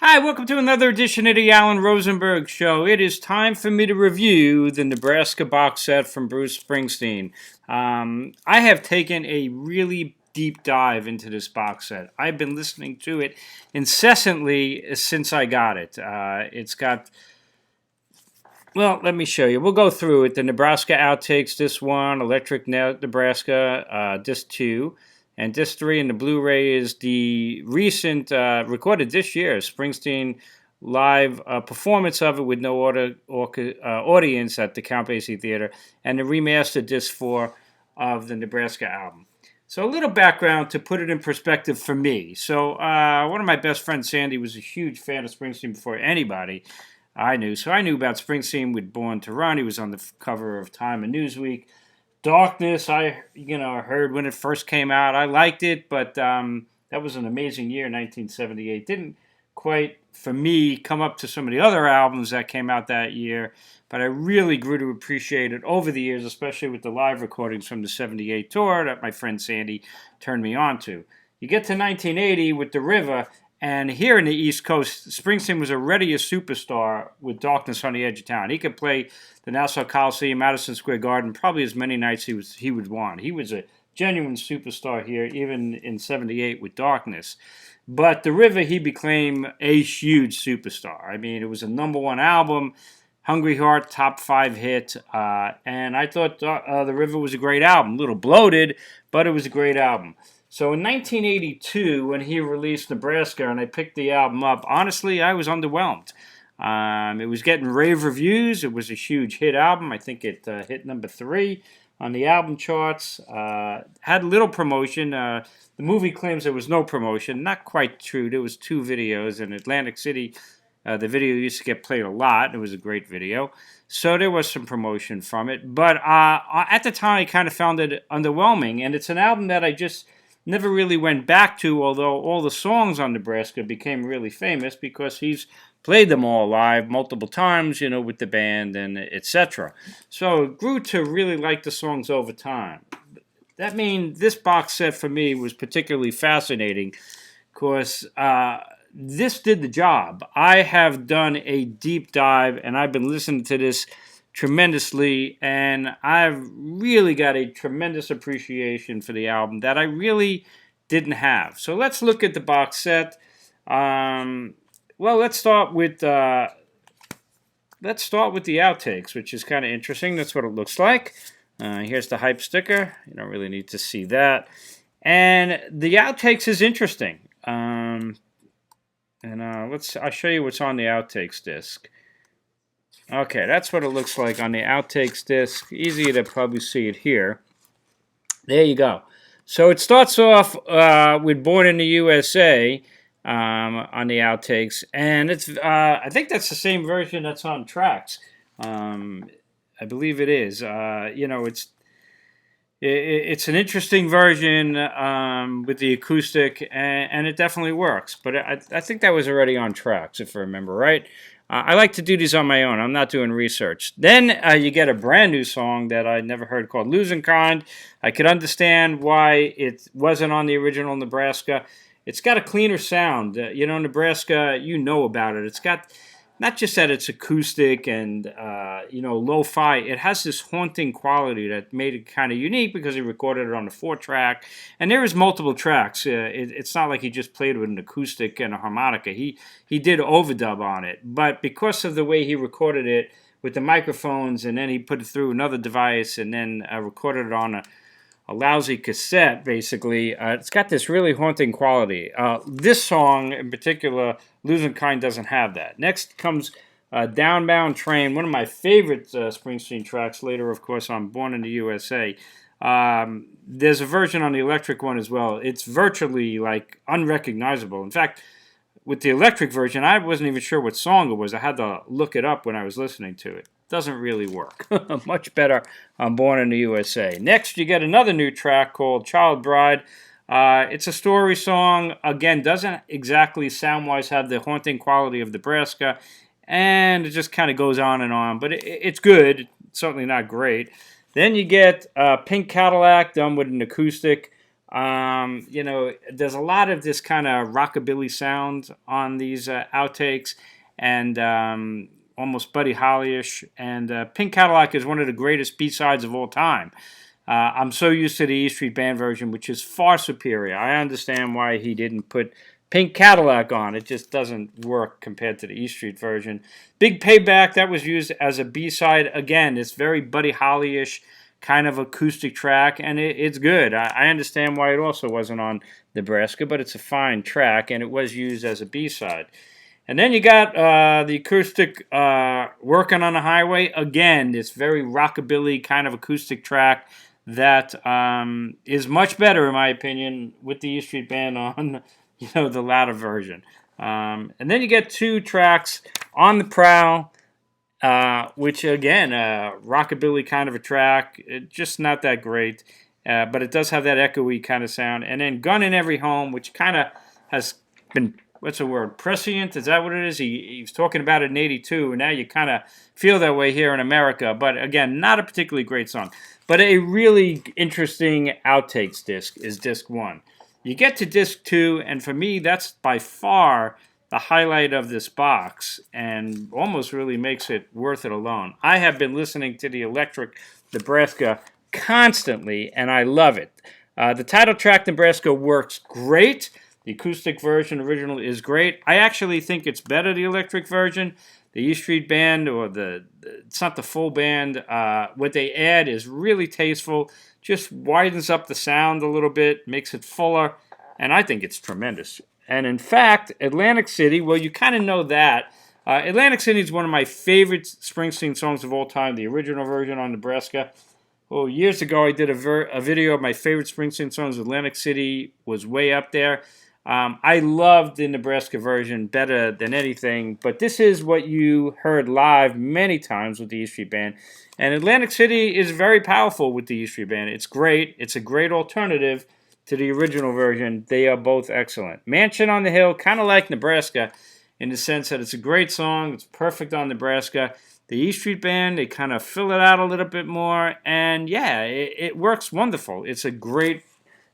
Hi, welcome to another edition of the Alan Rosenberg Show. It is time for me to review the Nebraska box set from Bruce Springsteen. I have taken a really deep dive into this box set. I've been listening to it incessantly since I got it. It's got, well, let me show you. We'll go through it. The Nebraska outtakes, disc 1, Electric Nebraska, disc 2. And disc 3 in the Blu-ray is the recent, recorded this year, Springsteen live performance of it with no audience at the Count Basie Theater, and the remastered disc 4 of the Nebraska album. So a little background to put it in perspective for me. So one of my best friends, Sandy, was a huge fan of Springsteen before anybody I knew. So I knew about Springsteen with Born to Run. He was on the cover of Time and Newsweek. Darkness, I heard when it first came out. I liked it, but that was an amazing year, 1978. Didn't quite, for me, come up to some of the other albums that came out that year, but I really grew to appreciate it over the years, especially with the live recordings from the 78 tour that my friend Sandy turned me on to. You get to 1980 with The River, and here in the East Coast, Springsteen was already a superstar with Darkness on the Edge of Town. He could play the Nassau Coliseum, Madison Square Garden, probably as many nights he would want. He was a genuine superstar here, even in 78 with Darkness. But The River, he became a huge superstar. I mean, it was a #1 album, Hungry Heart, top 5 hit, and I thought The River was a great album. A little bloated, but it was a great album. So in 1982, when he released Nebraska and I picked the album up, honestly, I was underwhelmed. It was getting rave reviews. It was a huge hit album. I think it hit number 3 on the album charts. Had little promotion. The movie claims there was no promotion. Not quite true. There was 2 videos in Atlantic City. The video used to get played a lot. It was a great video. So there was some promotion from it. But at the time, I kind of found it underwhelming. And it's an album that I just never really went back to, although all the songs on Nebraska became really famous because he's played them all live multiple times, with the band and etc. So it grew to really like the songs over time. That means this box set for me was particularly fascinating because this did the job. I have done a deep dive and I've been listening to this tremendously, and I've really got a tremendous appreciation for the album that I really didn't have. So let's look at the box set. Well, let's start with the outtakes, which is kind of interesting. That's what it looks like. Here's the hype sticker. You don't really need to see that. And the outtakes is interesting. I'll show you what's on the outtakes disc. Okay, that's what it looks like on the outtakes disc. Easy to probably see it here. There you go. So it starts off with Born in the USA on the outtakes, and it's I think that's the same version that's on tracks. I believe it is. It's an interesting version with the acoustic, and it definitely works. But I think that was already on tracks, if I remember right. I like to do these on my own. I'm not doing research. Then you get a brand new song that I never heard called Losing Kind. I could understand why it wasn't on the original Nebraska. It's got a cleaner sound. Nebraska, you know about it. It's got not just that it's acoustic and, lo-fi. It has this haunting quality that made it kind of unique because he recorded it on a 4-track. And there is multiple tracks. It's not like he just played with an acoustic and a harmonica. He did overdub on it. But because of the way he recorded it with the microphones, and then he put it through another device and then recorded it on a lousy cassette, basically. It's got this really haunting quality. This song in particular, Losing Kind, doesn't have that. Next comes Downbound Train, one of my favorite Springsteen tracks, later, of course, on Born in the USA. There's a version on the electric one as well. It's virtually, unrecognizable. In fact, with the electric version, I wasn't even sure what song it was. I had to look it up when I was listening to it. Doesn't really work. Much better on Born in the USA. Next, you get another new track called Child Bride. It's a story song. Again, doesn't exactly sound-wise have the haunting quality of Nebraska, and it just kind of goes on and on. But it's good. It's certainly not great. Then you get Pink Cadillac done with an acoustic. There's a lot of this kind of rockabilly sound on these outtakes, and almost Buddy Holly-ish. And Pink Cadillac is one of the greatest B-sides of all time. I'm so used to the E Street Band version, which is far superior. I understand why he didn't put Pink Cadillac on. It just doesn't work compared to the E Street version. Big Payback, that was used as a B-side. Again, it's very Buddy Holly-ish kind of acoustic track, and it's good. I understand why it also wasn't on Nebraska, but it's a fine track, and it was used as a B-side. And then you got the acoustic Working on the Highway. Again, this very rockabilly kind of acoustic track that is much better, in my opinion, with the E Street Band on the latter version. And then you get two tracks, On the Prowl, which again, rockabilly kind of a track, just not that great, but it does have that echoey kind of sound. And then Gun in Every Home, which kind of has been, what's the word, prescient? Is that what it is? He was talking about it in '82, and now you kind of feel that way here in America. But again, not a particularly great song. But a really interesting outtakes disc is disc 1. You get to disc 2, and for me, that's by far the highlight of this box, and almost really makes it worth it alone. I have been listening to the Electric Nebraska constantly, and I love it. The title track, Nebraska, works great. The acoustic version, original, is great. I actually think it's better, the electric version. The E Street Band, or it's not the full band, what they add is really tasteful, just widens up the sound a little bit, makes it fuller, and I think it's tremendous. And in fact, Atlantic City, well, you kind of know that. Atlantic City is one of my favorite Springsteen songs of all time, the original version on Nebraska. Oh, years ago, I did a video of my favorite Springsteen songs. Atlantic City was way up there. I loved the Nebraska version better than anything, but this is what you heard live many times with the E Street Band. And Atlantic City is very powerful with the E Street Band. It's great. It's a great alternative to the original version. They are both excellent. Mansion on the Hill, kind of like Nebraska in the sense that it's a great song. It's perfect on Nebraska. The E Street Band, they kind of fill it out a little bit more, and yeah, it works wonderful. It's a great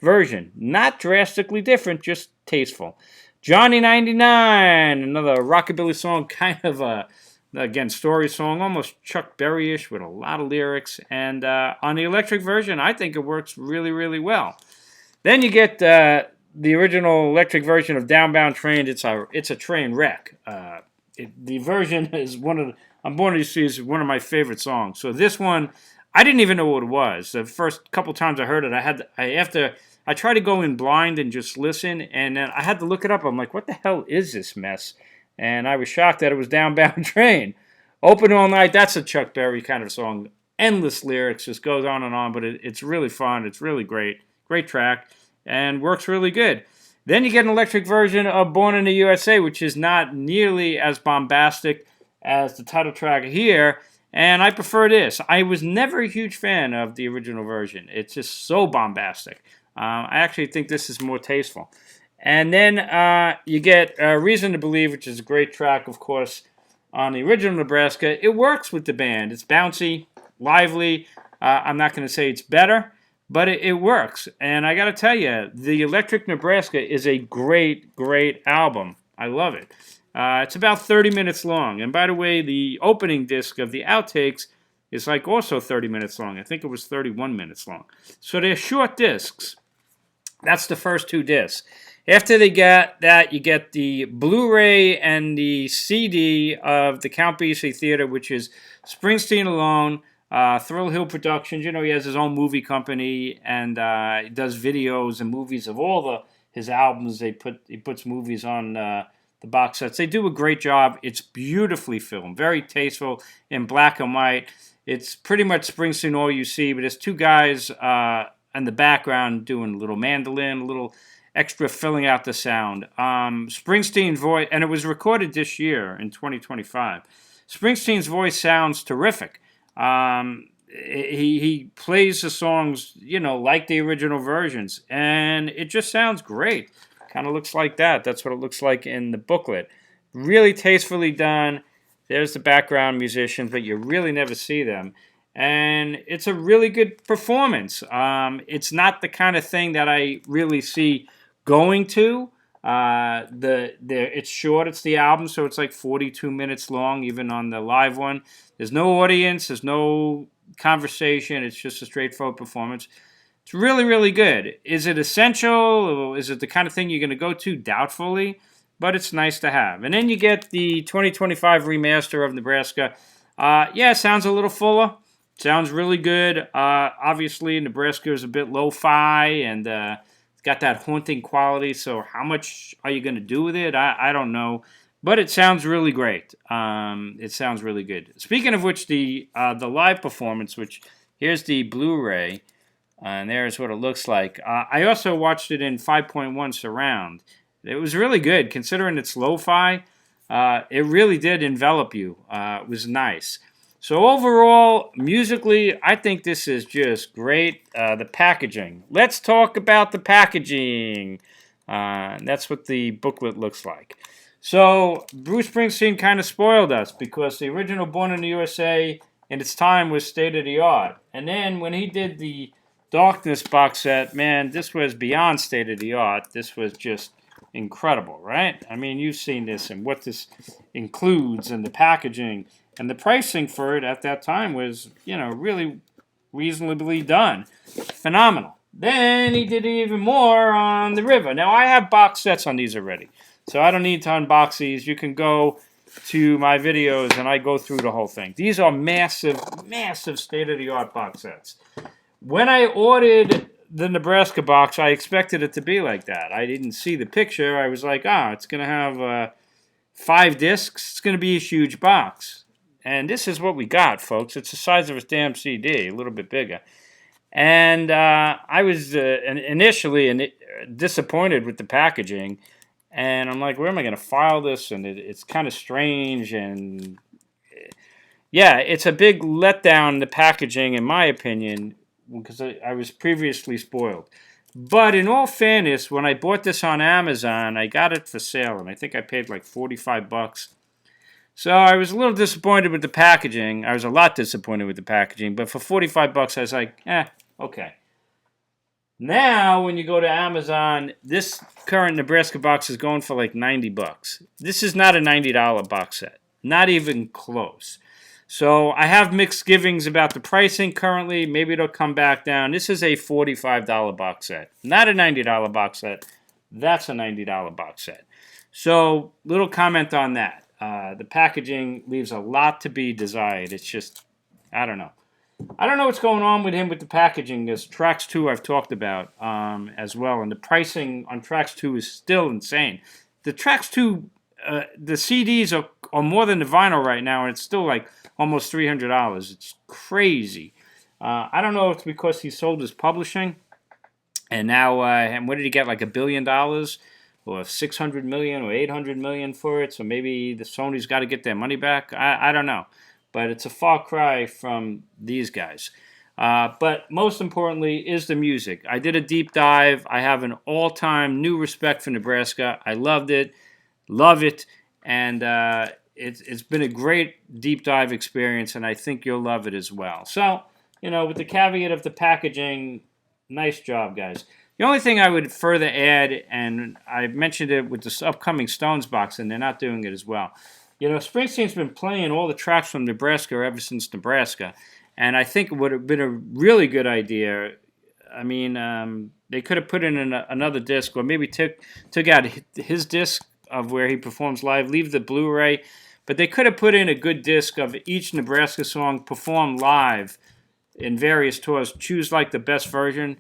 version. Not drastically different, just tasteful. Johnny 99, another rockabilly song, kind of a, again, story song, almost Chuck Berry-ish with a lot of lyrics. And on the electric version, I think it works really, really well. Then you get the original electric version of Downbound Train. It's a train wreck. The version is one of I'm Born to See is one of my favorite songs. So this one, I didn't even know what it was. The first couple times I heard it, I tried to go in blind and just listen, and then I had to look it up. I'm like, what the hell is this mess? And I was shocked that it was Downbound Train. Open All Night, that's a Chuck Berry kind of song. Endless lyrics, just goes on, but it's really fun. It's really great. Great track, and works really good. Then you get an electric version of Born in the USA, which is not nearly as bombastic as the title track here, and I prefer this. I was never a huge fan of the original version. It's just so bombastic. I actually think this is more tasteful. And then you get Reason to Believe, which is a great track, of course, on the original Nebraska. It works with the band. It's bouncy, lively. I'm not going to say it's better, but it works. And I got to tell you, the Electric Nebraska is a great, great album. I love it. It's about 30 minutes long. And by the way, the opening disc of the outtakes is like also 30 minutes long. I think it was 31 minutes long. So they're short discs. That's the first two discs. After they get that, you get the Blu-ray and the CD of the Count Basie Theater, which is Springsteen alone, Thrill Hill Productions. You know, he has his own movie company, and he does videos and movies of all his albums. He puts movies on the box sets. They do a great job. It's beautifully filmed, very tasteful, in black and white. It's pretty much Springsteen all you see, but there's two guys in the background doing a little mandolin, a little extra filling out the sound. Springsteen's voice, and it was recorded this year in 2025. Springsteen's voice sounds terrific. He plays the songs, like the original versions, and it just sounds great. Kind of looks like that. That's what it looks like in the booklet. Really tastefully done. There's the background musicians, but you really never see them. and it's a really good performance. It's not the kind of thing that I really see going to. It's short. It's the album, so it's like 42 minutes long, even on the live one. There's no audience. There's no conversation. It's just a straightforward performance. It's really, really good. Is it essential? Is it the kind of thing you're going to go to? Doubtfully, but it's nice to have. And then you get the 2025 remaster of Nebraska. Yeah, it sounds a little fuller. Sounds really good. Obviously, Nebraska is a bit lo-fi, and it's got that haunting quality. So how much are you going to do with it? I don't know. But it sounds really great. It sounds really good. Speaking of which, the live performance, which here's the Blu-ray, and there's what it looks like. I also watched it in 5.1 surround. It was really good, considering it's lo-fi. It really did envelop you. It was nice. So overall, musically, I think this is just great. The packaging. Let's talk about the packaging. That's what the booklet looks like. So Bruce Springsteen kind of spoiled us because the original Born in the USA in its time was state of the art. And then when he did the Darkness box set, man, this was beyond state of the art. This was just incredible, right? I mean, you've seen this and what this includes and the packaging. And the pricing for it at that time was, really reasonably done. Phenomenal. Then he did even more on the River. Now, I have box sets on these already, so I don't need to unbox these. You can go to my videos, and I go through the whole thing. These are massive, massive state-of-the-art box sets. When I ordered the Nebraska box, I expected it to be like that. I didn't see the picture. I was like, it's going to have 5 discs. It's going to be a huge box. And this is what we got, folks. It's the size of a damn CD, a little bit bigger. And I was initially disappointed with the packaging. And I'm like, where am I going to file this? And it's kind of strange. And yeah, it's a big letdown, the packaging, in my opinion, because I was previously spoiled. But in all fairness, when I bought this on Amazon, I got it for sale, and I think I paid like $45. So I was a little disappointed with the packaging. I was a lot disappointed with the packaging, but for $45, I was like, okay. Now, when you go to Amazon, this current Nebraska box is going for like $90. This is not a $90 box set. Not even close. So I have mixed givings about the pricing currently. Maybe it'll come back down. This is a $45 box set. Not a $90 box set. That's a $90 box set. So, little comment on that. The packaging leaves a lot to be desired. It's just, I don't know. I don't know what's going on with him with the packaging. There's Tracks 2 I've talked about as well. And the pricing on Tracks 2 is still insane. The Tracks 2, the CDs are more than the vinyl right now. And it's still like almost $300. It's crazy. I don't know if it's because he sold his publishing. And now, and what did he get, like $1 billion? Or $600 million or $800 million for it. So maybe the Sony's got to get their money back. I don't know. But it's a far cry from these guys. But most importantly is the music. I did a deep dive. I have an all-time new respect for Nebraska. I loved it. Love it. And it's been a great deep dive experience, and I think you'll love it as well. So, with the caveat of the packaging, nice job, guys. The only thing I would further add, and I mentioned it with this upcoming Stones box, and they're not doing it as well. Springsteen's been playing all the tracks from Nebraska ever since Nebraska, and I think it would have been a really good idea. I mean, they could have put in another disc, or maybe took out his disc of where he performs live, leave the Blu-ray, but they could have put in a good disc of each Nebraska song performed live in various tours. Choose like the best version,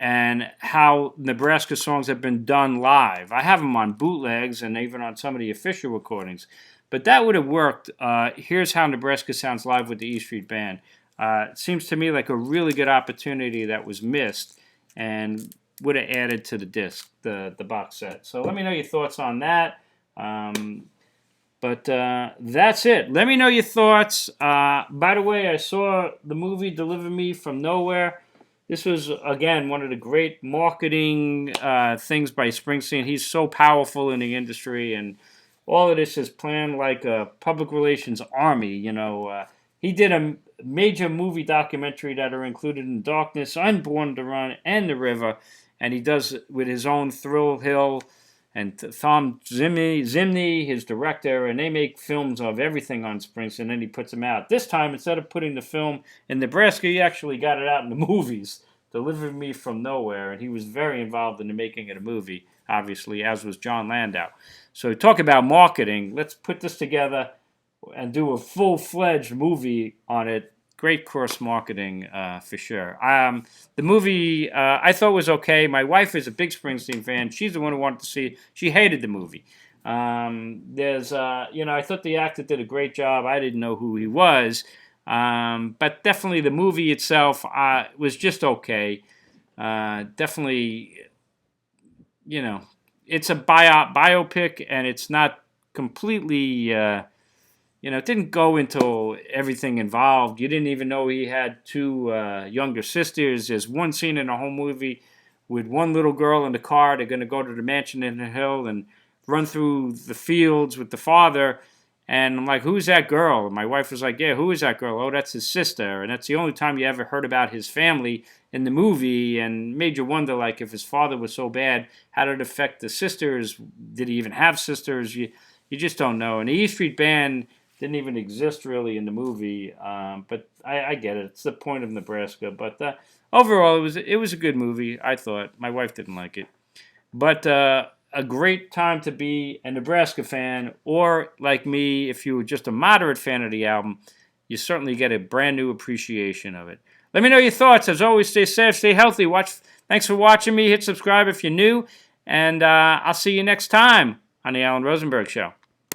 and how Nebraska songs have been done live. I have them on bootlegs and even on some of the official recordings. But that would have worked. Here's how Nebraska sounds live with the E Street Band. It seems to me like a really good opportunity that was missed and would have added to the disc, the box set. So let me know your thoughts on that. But that's it. Let me know your thoughts. By the way, I saw the movie Deliver Me from Nowhere. This was, again, one of the great marketing things by Springsteen. He's so powerful in the industry, and all of this is planned like a public relations army. He did a major movie documentary that are included in Darkness, Unborn to Run, and The River, and he does with his own Thrill Hill and Tom Zimney, his director, and they make films of everything on Springsteen, and then he puts them out. This time, instead of putting the film in Nebraska, he actually got it out in the movies, Deliver Me From Nowhere, and he was very involved in the making of the movie, obviously, as was John Landau. So talk about marketing. Let's put this together and do a full-fledged movie on it. Great cross marketing for sure. The movie I thought was okay. My wife is a big Springsteen fan. She's the one who wanted to see it. She hated the movie. I thought the actor did a great job. I didn't know who he was, but definitely the movie itself was just okay. Definitely, it's a biopic, and it's not completely. It didn't go into everything involved. You didn't even know he had two younger sisters. There's one scene in the whole movie with one little girl in the car. They're going to go to the mansion in the hill and run through the fields with the father. And I'm like, who's that girl? And my wife was like, yeah, who is that girl? Oh, that's his sister. And that's the only time you ever heard about his family in the movie, and made you wonder, like, if his father was so bad, how did it affect the sisters? Did he even have sisters? You just don't know. And the E Street Band didn't even exist really in the movie, but I get it. It's the point of Nebraska. But overall, it was a good movie, I thought. My wife didn't like it. But a great time to be a Nebraska fan, or like me, if you were just a moderate fan of the album, you certainly get a brand new appreciation of it. Let me know your thoughts. As always, stay safe, stay healthy. Thanks for watching me. Hit subscribe if you're new, and I'll see you next time on the Alan Rosenberg Show.